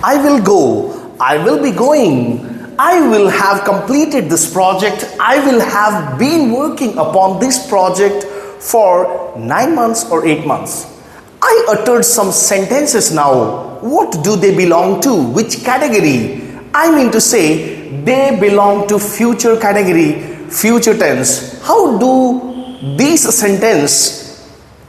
I will go. I will be going. I will have completed this project. I will have been working upon this project for 9 months or 8 months. I uttered some sentences now. What do they belong to? Which category? I mean to say, they belong to future category, future tense. How do these sentences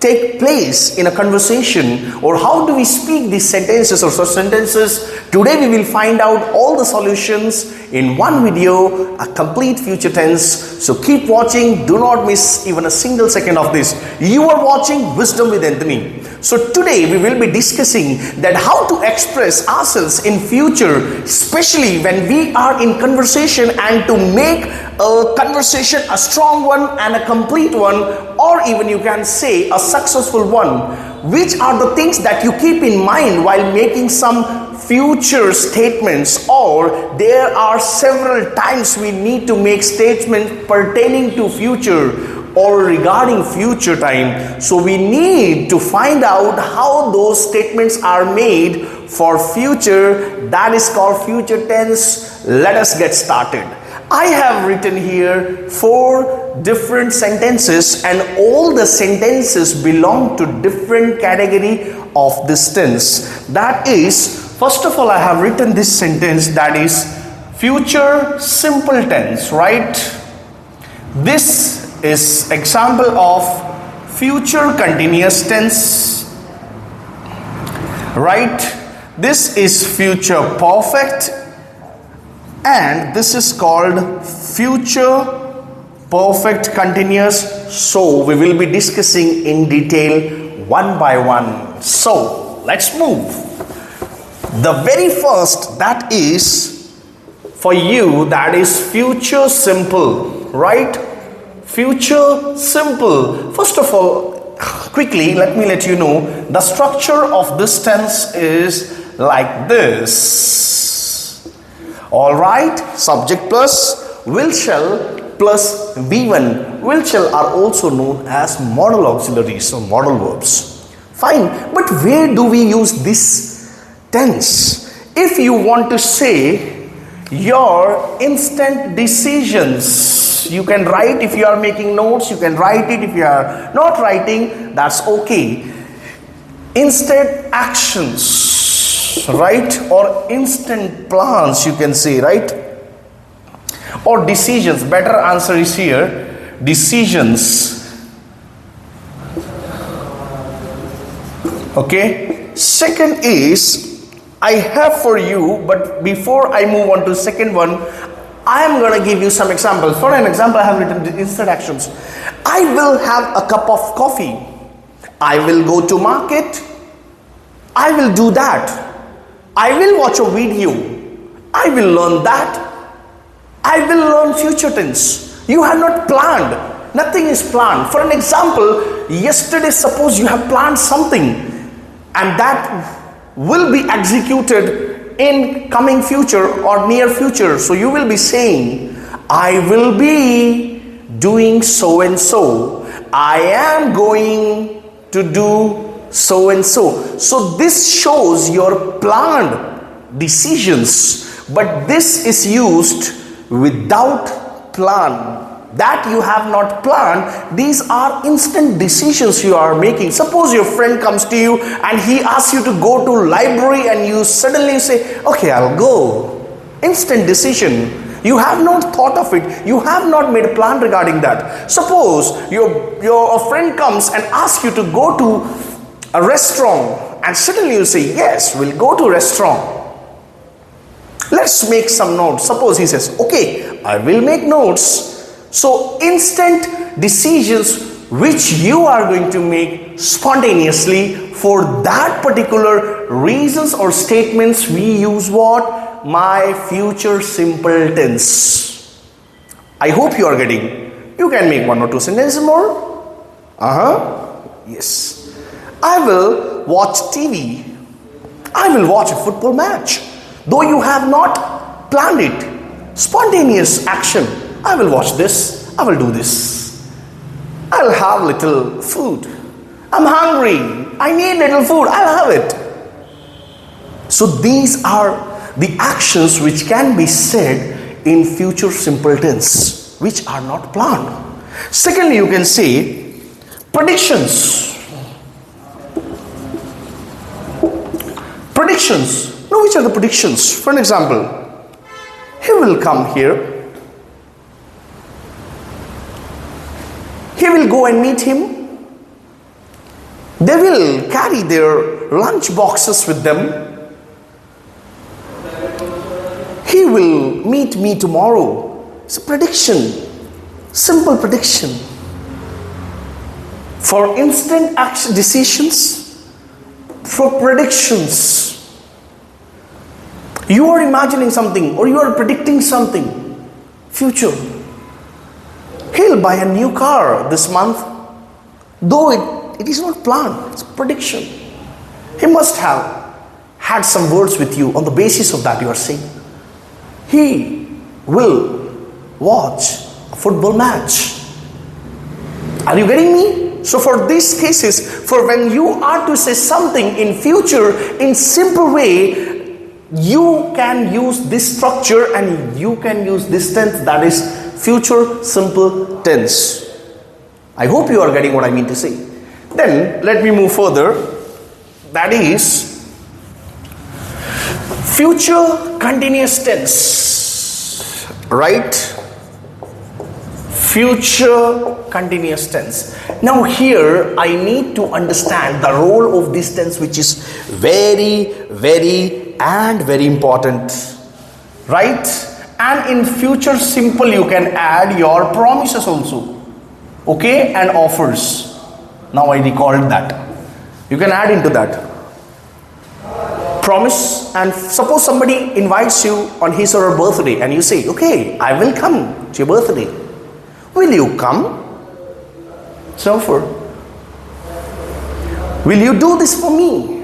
take place in a conversation, or how do we speak these sentences or such sentences? Today we will find out all the solutions in one video, a complete future tense. So keep watching, do not miss even a single second of this. You are watching Wisdom with Anthony. So today we will be discussing that how to express ourselves in future, especially when we are in conversation, and to make a conversation a strong one and a complete one, or even you can say a successful one. Which are the things that you keep in mind while making some future statements, or there are several times we need to make statements pertaining to future or regarding future time. So we need to find out how those statements are made for future. That is called future tense. Let us get started. I have written here 4 different sentences, and all the sentences belong to different category of this tense. That is, first of all, I have written this sentence, that is future simple tense, right? This is example of future continuous tense, right? This is future perfect, and this is called future perfect continuous. So we will be discussing in detail one by one. So let's move. The very first, that is for you, that is future simple, right? Future simple. First of all, quickly let me let you know the structure of this tense is like this. Alright, subject plus will shall plus V1. Will shall are also known as modal auxiliaries or modal verbs. Fine, but where do we use this tense? If you want to say your instant decisions, you can write. If you are making notes, you can write it. If you are not writing, that's okay. Instant actions, right? Or instant plans, you can say, right? Or decisions. Better answer is here, decisions. Okay. Second is, I have for you, but before I move on to second one, I am going to give you some examples. For an example, I have written the instant actions. I will have a cup of coffee. I will go to market. I will do that. I will watch a video. I will learn that. I will learn future tense. You have not planned. Nothing is planned. For an example, yesterday suppose you have planned something, and that will be executed in coming future or near future. So you will be saying, I will be doing so and so. I am going to do so and so. So this shows your planned decisions, but this is used without plan. That you have not planned. These are instant decisions you are making. Suppose your friend comes to you and he asks you to go to library, and you suddenly say, okay, I'll go. Instant decision. You have not thought of it. You have not made a plan regarding that. Suppose your friend comes and asks you to go to a restaurant, and suddenly you say, yes, we'll go to restaurant. Let's make some notes. Suppose he says, okay, I will make notes. So instant decisions which you are going to make spontaneously for that particular reasons or statements, we use what? My future simple tense. I hope you are getting. You can make 1 or 2 sentences more. Yes. I will watch TV. I will watch a football match. Though you have not planned it. Spontaneous action. I will watch this. I will do this. I'll have little food. I'm hungry. I need little food. I'll have it. So these are the actions which can be said in future simple tense, which are not planned. Secondly, you can say predictions. Predictions. Now, which are the predictions? For an example, he will come here. He will go and meet him. They will carry their lunch boxes with them. He will meet me tomorrow. It's a prediction. Simple prediction. For instant action decisions, for predictions. You are imagining something or you are predicting something. Future. He'll buy a new car this month. Though it is not planned. It's a prediction. He must have had some words with you on the basis of that you are saying. He will watch a football match. Are you getting me? So for these cases, for when you are to say something in future in simple way, you can use this structure and you can use this tense, that is future simple tense. I hope you are getting what I mean to say. Then let me move further. That is future continuous tense. Right? Future continuous tense. Now here I need to understand the role of this tense, which is very important. Right? And in future simple you can add your promises also. Okay? And offers. Now I recalled that. You can add into that. Promise, and suppose somebody invites you on his or her birthday and you say, okay, I will come to your birthday. Will you come? So for, will you do this for me?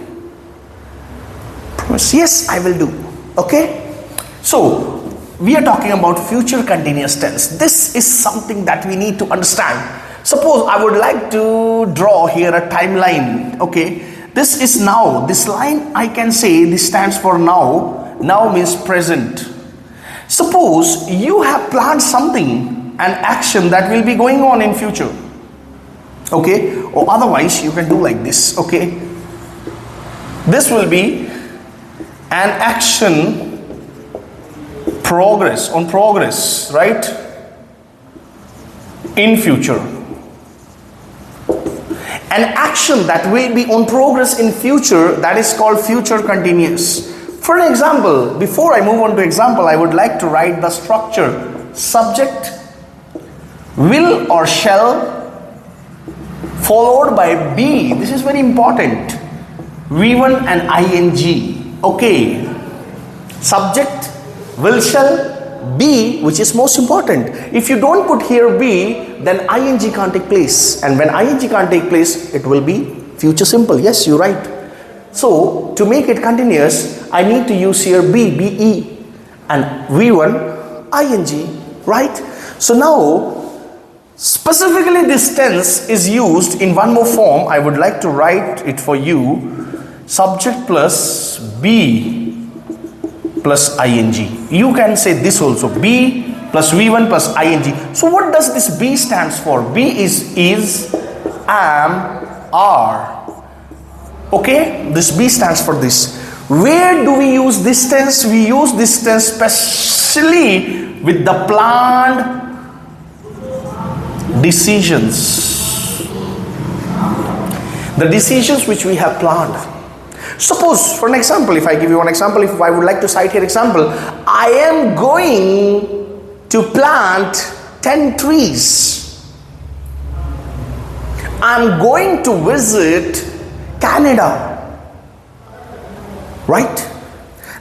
Promise, yes, I will do. Okay? So, we are talking about future continuous tense. This is something that we need to understand. Suppose I would like to draw here a timeline. Okay, this is now. This line I can say this stands for now. Now means present. Suppose you have planned something, an action that will be going on in future. Okay, or otherwise you can do like this. Okay, this will be an action on progress, right? In future. An action that will be on progress in future, that is called future continuous. For an example, before I move on to example, I would like to write the structure. Subject, will or shall, followed by be. This is very important. V1 and ing. Okay. Subject, will, shall, be, which is most important. If you don't put here be, then ing can't take place. And when ing can't take place, it will be future simple. Yes, you're right. So, to make it continuous, I need to use here be, and V1, ing, right? So now, specifically this tense is used in one more form. I would like to write it for you. Subject plus be plus ing. You can say this also, be plus V1 plus ing. So what does this be stands for? Be is, am, are. Okay, this be stands for this. Where do we use this tense? We use this tense especially with the planned decisions. The decisions which we have planned. Suppose, for an example, if I give you one example, if I would like to cite here example, I am going to plant 10 trees. I am going to visit Canada. Right?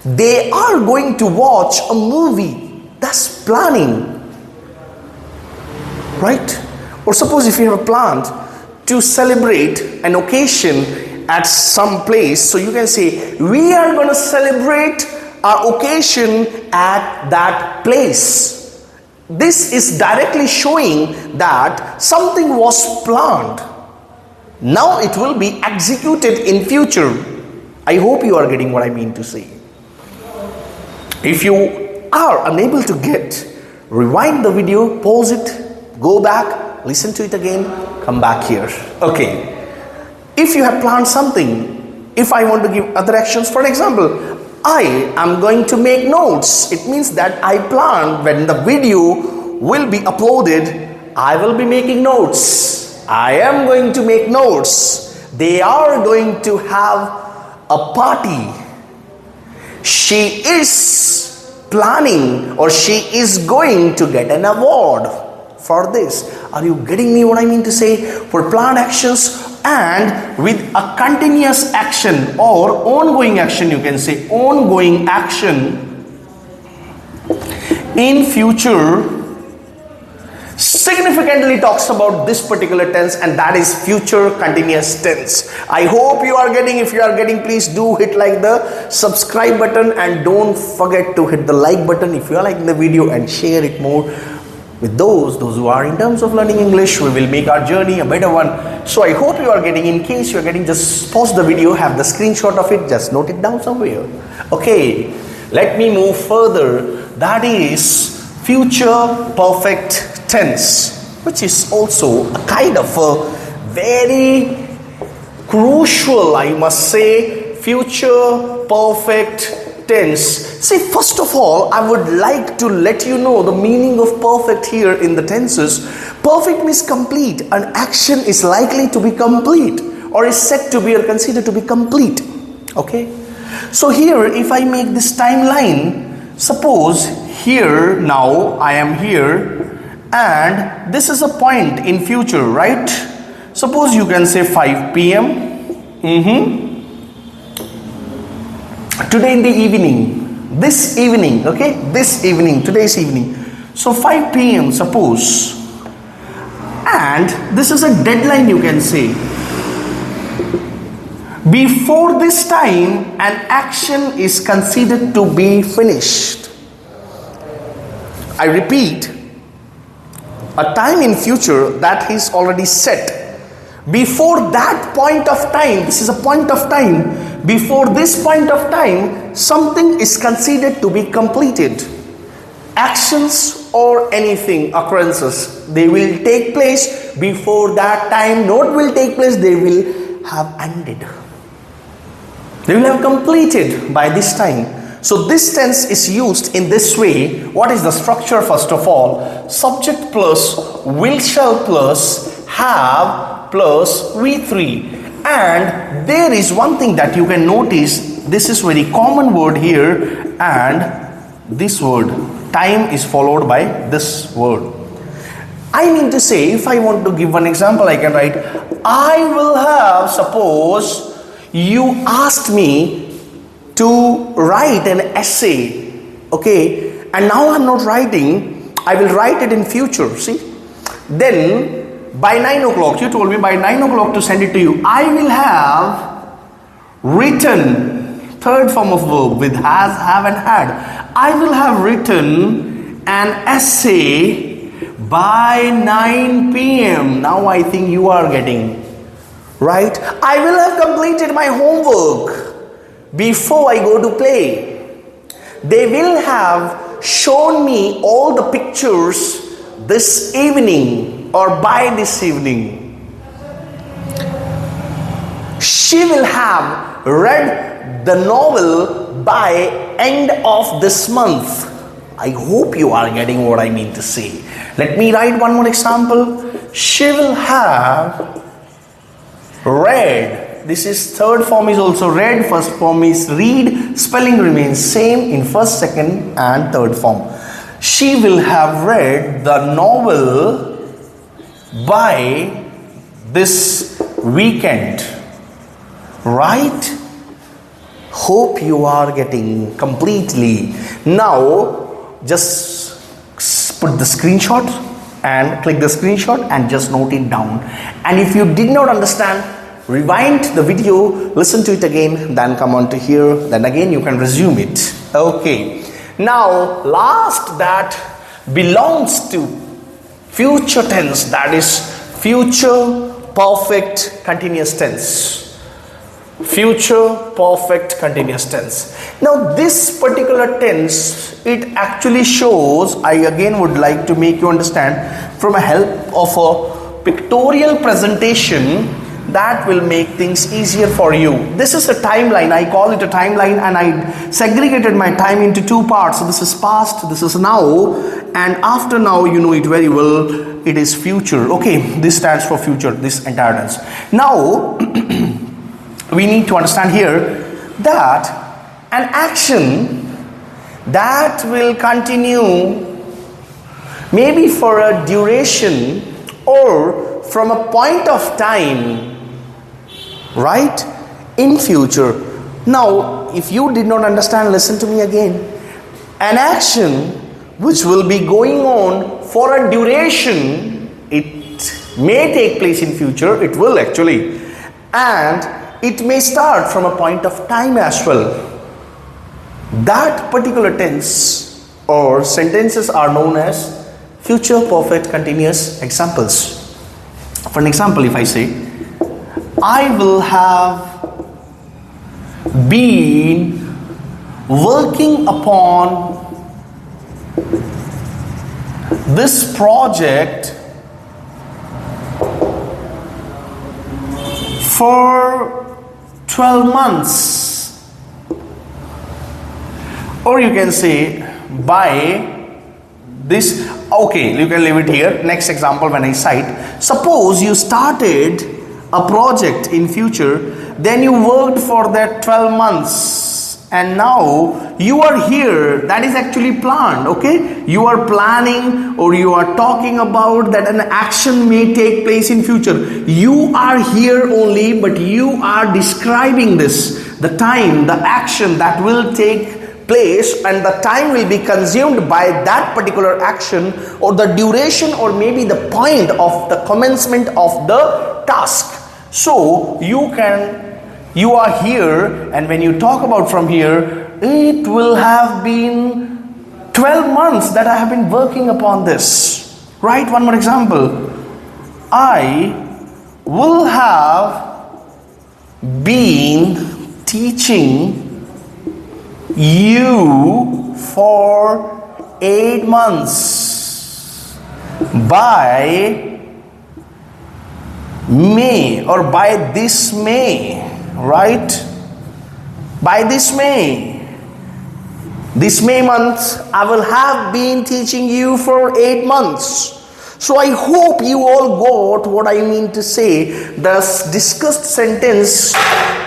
They are going to watch a movie. That's planning. Right? Or suppose if you have a plan to celebrate an occasion at some place, so you can say we are going to celebrate our occasion at that place. This is directly showing that something was planned. Now it will be executed in future. I hope you are getting what I mean to say. If you are unable to get, rewind the video, pause it, go back, listen to it again, come back here. Okay. If you have planned something, if I want to give other actions, for example, I am going to make notes. It means that I plan when the video will be uploaded, I will be making notes. I am going to make notes. They are going to have a party. She is planning, or she is going to get an award for this. Are you getting me what I mean to say? For planned actions and with a continuous action or ongoing action, you can say ongoing action in future significantly talks about this particular tense, and that is future continuous tense. I hope you are getting. If you are getting, please do hit like the subscribe button and don't forget to hit the like button if you are liking the video, and share it more with those who are in terms of learning English. We will make our journey a better one. So I hope you are getting. In case you are getting, just pause the video, have the screenshot of it, just note it down somewhere. Okay, let me move further. That is future perfect tense, which is also a kind of a very crucial, I must say, future perfect tense. See, first of all, I would like to let you know the meaning of perfect here in the tenses. Perfect means complete. An action is likely to be complete, or is said to be or considered to be complete. Okay? So here, if I make this timeline, suppose here, now I am here, and this is a point in future, right? Suppose you can say 5 p.m. Today in the evening, this evening, okay, this evening, today's evening. So 5 p.m. suppose, and this is a deadline, you can say. Before this time, an action is considered to be finished. I repeat, a time in future that is already set. Before that point of time, this is a point of time, before this point of time, something is considered to be completed. Actions or anything, occurrences, they will take place before that time. Not will take place, they will have ended. They will have completed by this time. So this tense is used in this way. What is the structure? First of all, subject plus will shall plus have plus V3. And there is one thing that you can notice. This is very common word here, and this word time is followed by this word. I mean to say, if I want to give one example, I can write, I will have, suppose you asked me to write an essay, okay, and now I'm not writing, I will write it in future, see. Then by 9 o'clock, you told me by 9 o'clock to send it to you. I will have written, third form of verb with has, have and had. I will have written an essay by 9 p.m. Now I think you are getting, right? I will have completed my homework before I go to play. They will have shown me all the pictures this evening or by this evening. She will have read the novel by end of this month. I hope you are getting what I mean to say. Let me write one more example. She will have read. This is third form is also read, first form is read, spelling remains same in first, second and third form. She will have read the novel by this weekend, right? Hope you are getting completely. Now just put the screenshot and click the screenshot and just note it down. And if you did not understand, rewind the video, listen to it again, then come on to here, then again you can resume it. Okay. Now, last that belongs to future tense, that is future perfect continuous tense. future perfect continuous tense. Now this particular tense, it actually shows, I again would like to make you understand from a help of a pictorial presentation that will make things easier for you. This is a timeline, I call it a timeline, and I segregated my time into two parts. So this is past, this is now, and after now, you know it very well, it is future. Okay, this stands for future, this entire tense. Now we need to understand here that an action that will continue maybe for a duration or from a point of time, right, in future. Now if you did not understand, listen to me again. An action which will be going on for a duration, it may take place in future, it will actually, and it may start from a point of time as well. That particular tense or sentences are known as future perfect continuous examples. For an example, if I say, I will have been working upon this project for 12 months. Or you can say by this. Okay, you can leave it here. Next example when I cite, suppose you started a project in future, then you worked for that 12 months, and now you are here. That is actually planned. Okay, you are planning or you are talking about that an action may take place in future. You are here only, but you are describing this, the time, the action that will take place, and the time will be consumed by that particular action, or the duration, or maybe the point of the commencement of the task. So you are here, and when you talk about from here, it will have been 12 months that I have been working upon this. Right? One more example. I will have been teaching you for 8 months. By May, or by this May, right? By this May month, I will have been teaching you for 8 months. So I hope you all got what I mean to say. The discussed sentence,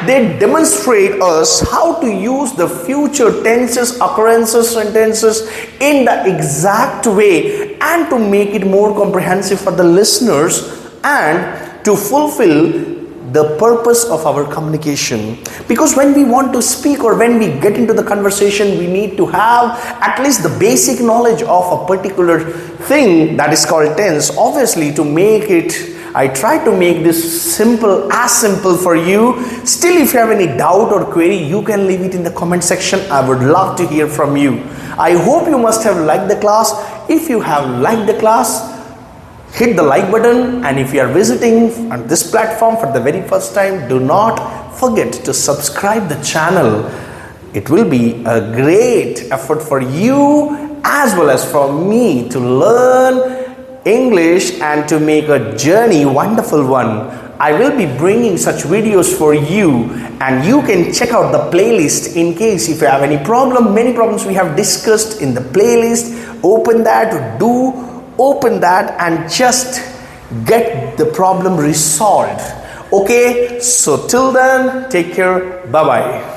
they demonstrate us how to use the future tenses, occurrences, sentences in the exact way, and to make it more comprehensive for the listeners, and to fulfill the purpose of our communication. Because when we want to speak, or when we get into the conversation, we need to have at least the basic knowledge of a particular thing that is called tense. Obviously, to make it, I try to make this simple, as simple for you. Still, if you have any doubt or query, you can leave it in the comment section. I would love to hear from you. I hope you must have liked the class. If you have liked the class, hit the like button, and if you are visiting on this platform for the very first time, do not forget to subscribe the channel. It will be a great effort for you as well as for me to learn English and to make a journey wonderful one. I will be bringing such videos for you, and you can check out the playlist in case if you have any problem. Many problems we have discussed in the playlist. Open that and just get the problem resolved. Okay, so till then, take care. Bye bye.